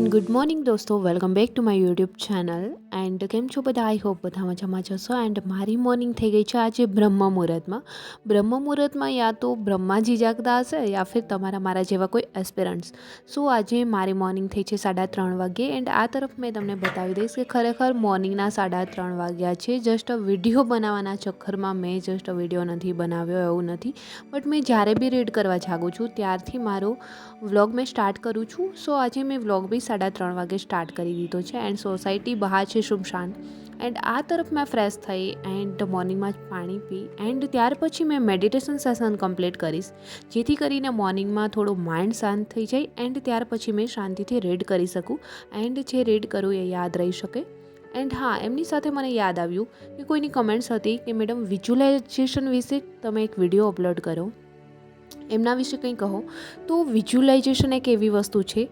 And good morning દોસ્તો, welcome back to my YouTube channel. And કેમ છો બધા? આઈ હોપ બધા મજામાં જશો. એન્ડ મારી મોર્નિંગ થઈ ગઈ છે આજે બ્રહ્મ મુહૂર્તમાં યા તો બ્રહ્માજી જાગતા હશે યા ફિર તમારા મારા જેવા કોઈ એસ્પિરન્ટ્સ. સો આજે મારી મોર્નિંગ થઈ છે 3:30 વાગે. એન્ડ આ તરફ મેં તમને બતાવી દઈશ કે ખરેખર મોર્નિંગના 3:30 વાગ્યા છે. જસ્ટ વિડીયો બનાવવાના ચક્કરમાં મેં જસ્ટ વિડીયો નથી બનાવ્યો એવું નથી, બટ મેં જ્યારે બી રીડ કરવા જાગું છું ત્યારથી મારો વ્લોગ મેં સ્ટાર્ટ કરું છું. સો આજે મેં વ્લોગ બી 3:30 વાગે સ્ટાર્ટ કરી દીધો છે. એન્ડ સોસાયટી બહાર છે સુમસાન. એન્ડ આ તરફ મેં ફ્રેશ થઈ એન્ડ મોર્નિંગમાં જ પાણી પી એન્ડ ત્યાર પછી મેં મેડિટેશન સેશન કમ્પ્લીટ કરીશ, જેથી કરીને મોર્નિંગમાં થોડો માઇન્ડ શાંત થઈ જાય એન્ડ ત્યાર પછી મેં શાંતિથી રીડ કરી શકું એન્ડ જે રીડ કરું એ યાદ રહી શકે. એન્ડ હા, એમની સાથે મને યાદ આવ્યું કે કોઈની કમેન્ટ્સ હતી કે મેડમ વિઝ્યુલાઇઝેશન વિશે તમે એક વિડીયો અપલોડ કરો, એમના વિશે કંઈ કહો. તો વિઝ્યુલાઇઝેશન એક એવી વસ્તુ છે,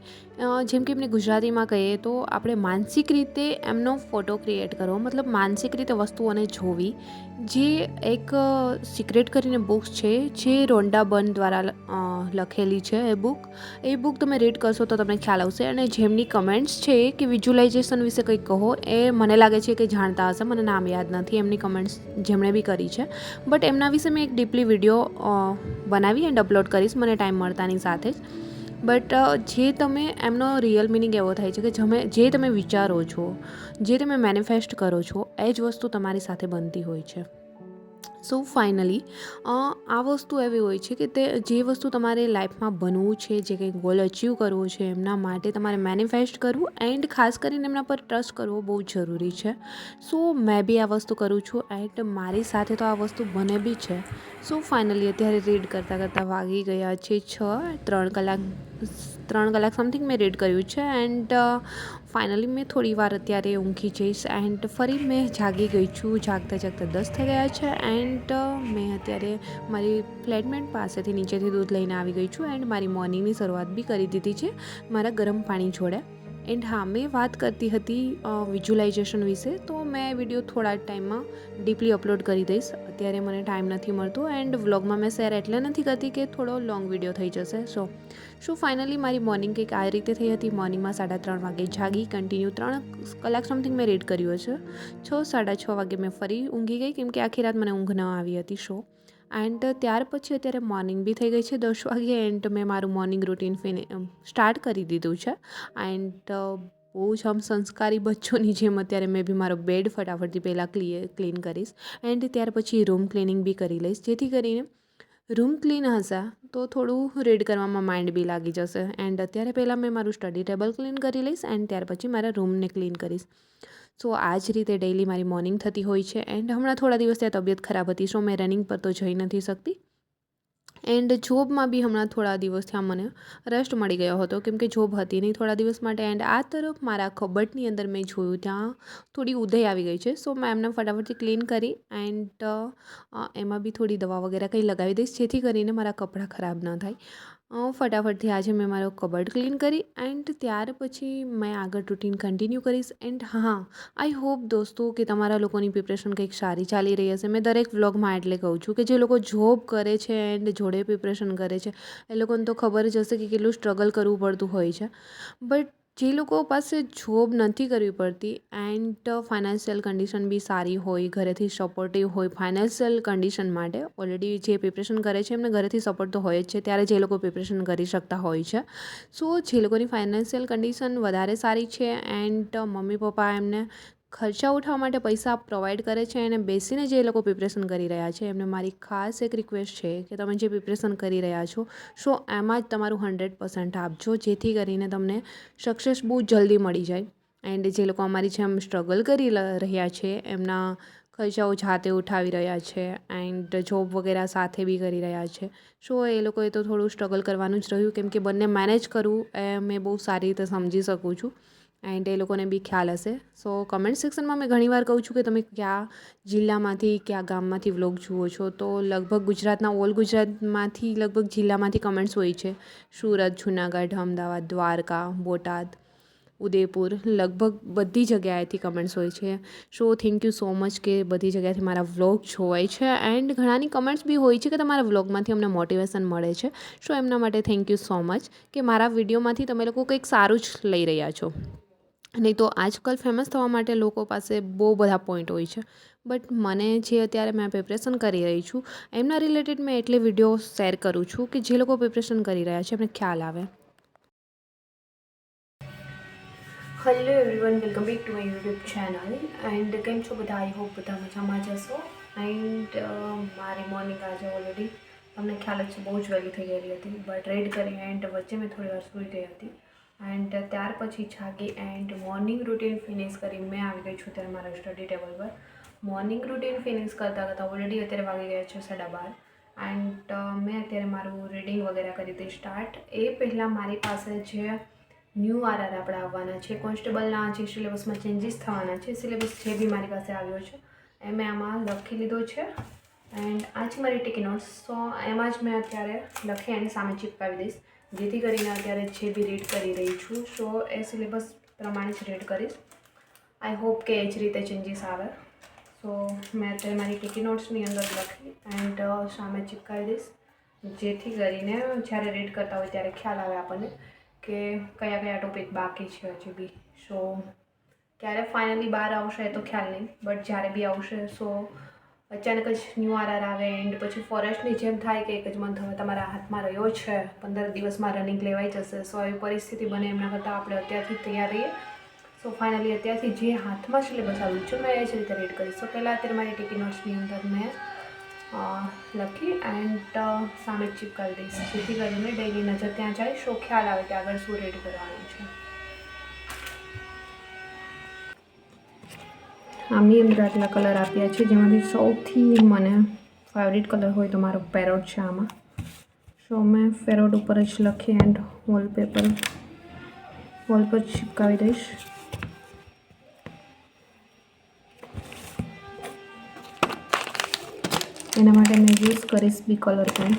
જેમ કે એમને ગુજરાતીમાં કહીએ તો આપણે માનસિક રીતે એમનો ફોટો ક્રિએટ કરવો, મતલબ માનસિક રીતે વસ્તુઓને જોવી. જે એક સિક્રેટ કરીને બુક્સ છે જે રોન્ડા બર્ન દ્વારા લખેલી છે. એ બુક તમે રીડ કરશો તો તમને ખ્યાલ આવશે. અને જેમની કમેન્ટ્સ છે કે વિઝ્યુલાઇઝેશન વિશે કંઈક કહો, એ મને લાગે છે કે જાણતા હશે, મને નામ યાદ નથી એમની કમેન્ટ્સ જેમણે બી કરી છે, બટ એમના વિશે મેં એક ડીપલી વિડીયો બનાવી એન્ડ અપલોડ કરીશ મને ટાઈમ મળતાની સાથે જ. બટ જે તમે એમનો રિયલ મિનિંગ એવો થાય છે કે જે તમે વિચારો છો, જે તમે મેનિફેસ્ટ કરો છો, એ જ વસ્તુ તમારી સાથે બનતી હોય છે. સો ફાઇનલી આ વસ્તુ એવી હોય છે કે તે જે વસ્તુ તમારે લાઈફમાં બનવું છે, જે કંઈ ગોલ અચીવ કરવો છે, એમના માટે તમારે મેનિફેસ્ટ કરવું એન્ડ ખાસ કરીને એમના પર ટ્રસ્ટ કરવો બહુ જરૂરી છે. સો મેં બી આ વસ્તુ કરું છું એન્ડ મારી સાથે તો આ વસ્તુ બને બી છે. સો ફાઇનલી અત્યારે રીડ કરતાં વાગી ગયા છે 6, 3 કલાક સમથિંગ મેં રીડ કર્યું છે. એન્ડ ફાઇનલી મેં થોડી વાર અત્યારે ઊંઘી જઈશ એન્ડ ફરી મેં જાગી ગઈ છું. જાગતા 10 થઈ ગયા છે. એન્ડ મેં અત્યારે મારી ફ્લેટમેટ પાસેથી નીચેથી દૂધ લઈને આવી ગઈ છું એન્ડ મારી મોર્નિંગની શરૂઆત બી કરી દીધી છે મારા ગરમ પાણી જોડે. એન્ડ હા, મેં વાત કરતી હતી વિઝ્યુલાઇઝેશન વિશે, તો મેં વિડીયો થોડા ટાઈમમાં ડીપલી અપલોડ કરી દઈશ. અત્યારે મને ટાઈમ નથી મળતો એન્ડ વ્લોગમાં મેં શેર એટલે નથી કરતી કે થોડો લોંગ વિડીયો થઈ જશે. સો ફાઇનલી મારી મોર્નિંગ કંઈક આ રીતે થઈ હતી. મોર્નિંગમાં 3:30 વાગે જાગી, કન્ટિન્યુ 3 કલાક સમથિંગ મેં રીડ કર્યું છે. 6-6:30 વાગે મેં ફરી ઊંઘી ગઈ કેમ કે આખી રાત મને ઊંઘ ન આવી હતી. એન્ડ ત્યાર પછી અત્યારે મોર્નિંગ બી થઈ ગઈ છે 10 વાગે એન્ડ મેં મારું મોર્નિંગ રૂટીન સ્ટાર્ટ કરી દીધું છે. એન્ડ બહુ જ સંસ્કારી બચ્ચોની જેમ અત્યારે મેં બી મારો બેડ ફટાફટથી પહેલાં ક્લીન કરીશ એન્ડ ત્યાર પછી રૂમ ક્લિનિંગ બી કરી લઈશ, જેથી કરીને રૂમ ક્લીન હશે તો થોડું રીડ કરવામાં માઇન્ડ બી લાગી જશે. એન્ડ અત્યારે પહેલાં મેં મારું સ્ટડી ટેબલ ક્લીન કરી લઈશ એન્ડ ત્યાર પછી મારા રૂમને ક્લીન કરીશ. સો આ જ રીતે ડેઇલી મારી મોર્નિંગ થતી હોય છે. એન્ડ હમણાં થોડા દિવસ ત્યાં તબિયત ખરાબ હતી, સો મેં રનિંગ પર તો જઈ નથી શકતી. એન્ડ જોબમાં બી હમણાં થોડા દિવસથી મને રેસ્ટ મળી ગયો હતો કેમ કે જોબ હતી નહીં થોડા દિવસ માટે. એન્ડ આ તરફ મારા કબટની અંદર મેં જોયું ત્યાં થોડી ઉધઈ આવી ગઈ છે. સો મેં એમને ફટાફટથી ક્લીન કરી એન્ડ એમાં બી થોડી દવા વગેરે કંઈ લગાવી દઈશ, જેથી કરીને મારા કપડાં ખરાબ ન થાય. ફટાફટથી આજે મેં મારો કબટ ક્લીન કરી એન્ડ ત્યાર પછી મેં આગળ રૂટીન કન્ટિન્યુ કરીશ. એન્ડ હા, આઈ હોપ દોસ્તો કે તમારા લોકોની પ્રિપરેશન કંઈક સારી ચાલી રહી હશે. મેં દરેક વ્લોગમાં એટલે કહું છું કે જે લોકો જોબ કરે છે એન્ડ જોડે પ્રિપરેશન કરે છે એ લોકોને તો ખબર જ હશે કે કેટલું સ્ટ્રગલ કરવું પડતું હોય છે. બટ જે લોકો પાસે જોબ નથી કરવી પડતી એન્ડ ફાઇનાન્શિયલ કન્ડિશન બી સારી હોય, ઘરેથી સપોર્ટિવ હોય ફાઇનાન્શિયલ કન્ડિશન માટે, ઓલરેડી જે પ્રિપરેશન કરે છે એમને ઘરેથી સપોર્ટ તો હોય જ છે, ત્યારે જે લોકો પ્રિપરેશન કરી શકતા હોય છે. સો જે લોકોની ફાઇનાન્શિયલ કન્ડિશન વધારે સારી છે એન્ડ મમ્મી પપ્પા એમને ખર્ચા ઉઠાવવા માટે પૈસા પ્રોવાઈડ કરે છે અને બેસીને જે લોકો પ્રિપરેશન કરી રહ્યા છે એમને મારી ખાસ એક રિક્વેસ્ટ છે કે તમે જે પ્રિપરેશન કરી રહ્યા છો સો એમાં જ તમારું 100% આપજો, જેથી કરીને તમને સક્સેસ બહુ જલ્દી મળી જાય. એન્ડ જે લોકો અમારી જેમ સ્ટ્રગલ કરી રહ્યા છે, એમના ખર્ચાઓ જાતે ઉઠાવી રહ્યા છે એન્ડ જોબ વગેરે સાથે બી કરી રહ્યા છે, સો એ લોકોએ તો થોડું સ્ટ્રગલ કરવાનું જ રહ્યું કેમ કે બંને મેનેજ કરવું એ મેં બહુ સારી રીતે સમજી શકું છું એન્ડ એ લોકોને બી ખ્યાલ હશે. સો કમેન્ટ સેક્શનમાં મેં ઘણીવાર કહું છું કે તમે કયા જિલ્લામાંથી કયા ગામમાંથી વ્લોગ જુઓ છો, તો લગભગ ગુજરાતના ગુજરાતમાંથી લગભગ જિલ્લામાંથી કમેન્ટ્સ હોય છે. સુરત, જુનાગઢ, અમદાવાદ, દ્વારકા, બોટાદ, ઉદયપુર, લગભગ બધી જગ્યાએથી કમેન્ટ્સ હોય છે. So thank you so much કે બધી જગ્યાએથી મારા વ્લોગ જોવાય છે. એન્ડ ઘણાની કમેન્ટ્સ બી હોય છે કે તમારા વ્લોગમાંથી અમને મોટિવેશન મળે છે. સો એમના માટે થેન્ક યુ સો મચ કે મારા વિડીયોમાંથી તમે લોકો કંઈક સારું જ લઈ રહ્યા છો. નહીં તો આજકાલ ફેમસ થવા માટે લોકો પાસે બહુ બધા પોઈન્ટ હોય છે. બટ મને જે અત્યારે મેં પ્રિપરેશન કરી રહી છું એમના રિલેટેડ મેં એટલે વિડીયો શેર કરું છું કે જે લોકો પ્રિપરેશન કરી રહ્યા છે એમને ખ્યાલ આવે. Hello everyone, welcome back to my YouTube channel. And કેમ છો બધા? આઈ હોપ બધા મજામાં જશો. એન્ડ મારી મોર્નિંગ આજે ઓલરેડી તમને ખ્યાલ જ છે બહુ જ વહેલી થઈ ગયેલી હતી. બટ રેડ કરી એન્ડ વચ્ચે મેં થોડી વાર સૂઈ ગઈ હતી. એન્ડ ત્યાર પછી જાગી એન્ડ મોર્નિંગ રૂટીન ફિનિશ કરી મેં આવી ગઈ છું ત્યારે મારા સ્ટડી ટેબલ પર. મોર્નિંગ રૂટીન ફિનિશ કરતાં ઓલરેડી અત્યારે વાગી ગયા છે 12:30. એન્ડ મેં અત્યારે મારું રીડિંગ વગેરે કરી હતી સ્ટાર્ટ. એ પહેલાં મારી પાસે જે ન્યૂ આરઆર આપણે આવવાના છે, કોન્સ્ટેબલના જે સિલેબસમાં ચેન્જીસ થવાના છે, સિલેબસ જે બી મારી પાસે આવ્યો છે એ મેં આમાં લખી લીધો છે. એન્ડ આ છે મારી ટીકી નોટ્સ. સો એમાં જ મેં અત્યારે લખી એની સામે ચિપકાવી દઈશ, જેથી કરીને અત્યારે જે બી રીડ કરી રહી છું સો એ સિલેબસ પ્રમાણે જ રીડ કરીશ. આઈ હોપ કે એ જ રીતે ચેન્જીસ આવે. સો મેં અત્યારે મારી ટીકી નોટ્સની અંદર લખી એન્ડ સામે ચિપકાવી દઈશ, જેથી કરીને જ્યારે રીડ કરતા હોય ત્યારે ખ્યાલ આવે આપણને કે કયા કયા ટોપિક બાકી છે હજી બી. સો ક્યારે ફાઇનલી બહાર આવશે એ તો ખ્યાલ નહીં, બટ જ્યારે બી આવશે સો અચાનક જ ન્યૂ આરઆર આવે એન્ડ પછી ફોરેસ્ટની જેમ થાય કે એક જ મંથ હવે તમારા હાથમાં રહ્યો છે, 15 દિવસમાં રનિંગ લેવાઈ જશે. સો એવી પરિસ્થિતિ બને એમના કરતાં આપણે અત્યારથી તૈયાર રહીએ. સો ફાઇનલી અત્યારથી જે હાથમાં સિલેબસ આવ્યું છે મેં એ જ રીતે રીડ કરીશ. સો પહેલાં અત્યારે મારી ટીકી નોટ્સની અંદર મેં લખી એન્ડ સામે ચિપકાવી દઈશ, જેથી કરીને ડેઈલી નજર ત્યાં જાય સો ખ્યાલ આવે કે આગળ શું રીડ કરવાનું છે. આમની અંદર આટલા કલર આપ્યા છે, જેમાંથી સૌથી મને ફેવરિટ કલર હોય તો મારો પેરોટ છે આમાં. સો મેં પેરોટ ઉપર જ લખી એન્ડ વોલ પર ચિપકાવી દઈશ. એના માટે મેં યુઝ કરીશ બી કલર પેન.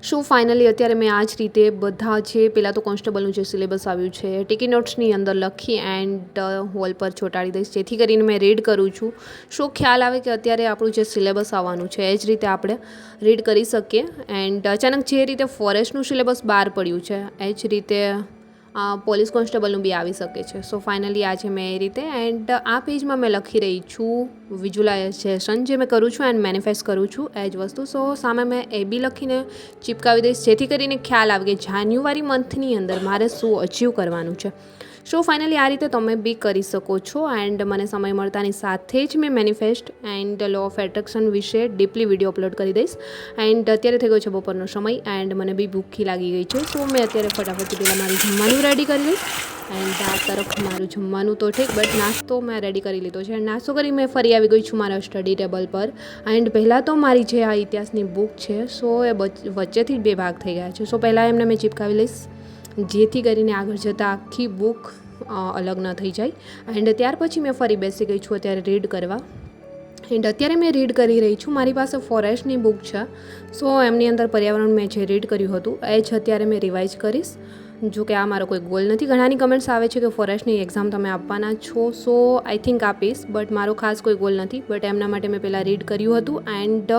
શું ફાઇનલી અત્યારે મેં આ જ રીતે બધા જે પહેલાં તો કોન્સ્ટેબલનું જે સિલેબસ આવ્યું છે ટીકી નોટ્સની અંદર લખી એન્ડ વોલ પર ચોંટાડી દઈશ, જેથી કરીને મેં રીડ કરું છું. શું ખ્યાલ આવે કે અત્યારે આપણું જે સિલેબસ આવવાનું છે એ જ રીતે આપણે રીડ કરી શકીએ. એન્ડ અચાનક જે રીતે ફોરેસ્ટનું સિલેબસ બહાર પડ્યું છે એ જ રીતે પોલીસ કોન્સ્ટેબલનું બી આવી શકે છે. સો ફાઇનલી આજે મેં એ રીતે એન્ડ આ પેજમાં મેં લખી રહી છું વિઝ્યુલાઇઝેશન જે મેં કરું છું એન્ડ મેનિફેસ્ટ કરું છું એ જ વસ્તુ. સો સામે મેં એ બી લખીને ચિપકાવી દઈશ, જેથી કરીને ખ્યાલ આવે કે જાન્યુઆરી મંથની અંદર મારે શું અચીવ કરવાનું છે. સો ફાઇનલી આ રીતે તમે બી કરી શકો છો. એન્ડ મને સમય મળતાની સાથે જ મેં manifest and law of attraction વિશે ડીપલી વિડીયો અપલોડ કરી દઈશ. એન્ડ અત્યારે થઈ ગયો છે બપોરનો સમય એન્ડ મને બી ભૂખી લાગી ગઈ છે. સો મેં અત્યારે ફટાફટ પહેલાં મારું જમવાનું રેડી કરી લઈશ. એન્ડ આ તરફ મારું જમવાનું તો ઠીક, બટ નાસ્તો મેં રેડી કરી લીધો છે. એન્ડ નાસ્તો કરી મેં ફરી આવી ગઈ છું મારા સ્ટડી ટેબલ પર. એન્ડ પહેલાં તો મારી જે આ ઇતિહાસની બુક છે સો એ વચ્ચેથી જ 2 ભાગ થઈ ગયા છે. સો પહેલાં એમને મેં ચિપકાવી લઈશ, જેથી કરીને આગળ જતાં આખી બુક અલગ ન થઈ જાય. એન્ડ ત્યાર પછી મેં ફરી બેસી ગઈ છું અત્યારે રીડ કરવા. એન્ડ અત્યારે મેં રીડ કરી રહી છું, મારી પાસે ફોરેસ્ટની બુક છે. સો એમની અંદર પર્યાવરણ મેં જે રીડ કર્યું હતું એ જ અત્યારે મેં રિવાઇઝ કરીશ. જો કે આ મારો કોઈ ગોલ નથી. ઘણાની કમેન્ટ્સ આવે છે કે ફોરેસ્ટની એક્ઝામ તમે આપવાના છો, સો આઈ થિંક આપીશ, બટ મારો ખાસ કોઈ ગોલ નથી. બટ એમના માટે મેં પહેલાં રીડ કર્યું હતું. એન્ડ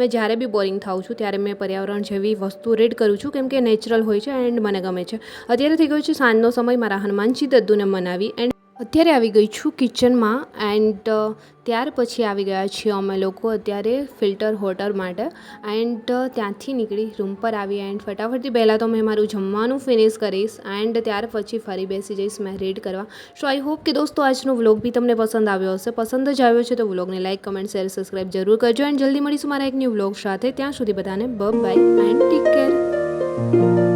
મેં જ્યારે બી બોરિંગ થાઉં છું ત્યારે મેં પર્યાવરણ જેવી વસ્તુ રીડ કરું છું, કેમ કે નેચરલ હોય છે એન્ડ મને ગમે છે. અત્યારે થઈ ગયો છે સાંજનો સમય, મારા હનુમાનજી દદ્દુને મનાવી એન્ડ અત્યારે આવી ગઈ છું કિચનમાં. એન્ડ ત્યાર પછી આવી ગયા છીએ અમે લોકો અત્યારે ફિલ્ટર વોટર માટે. એન્ડ ત્યાંથી નીકળી રૂમ પર આવી એન્ડ ફટાફટથી પહેલાં તો મેં મારું જમવાનું ફિનિશ કરીશ એન્ડ ત્યાર પછી ફરી બેસી જઈશ મેં રીડ કરવા. સો આઈ હોપ કે દોસ્તો આજનો વ્લોગ બી તમને પસંદ આવ્યો હશે. પસંદ જ આવ્યો છે તો વ્લોગને લાઇક, કમેન્ટ, શેર, સબસ્ક્રાઈબ જરૂર કરજો. એન્ડ જલ્દી મળીશું મારા એક ન્યૂ વ્લોગ સાથે. ત્યાં સુધી બધાને બાય એન્ડ ટેક કેર.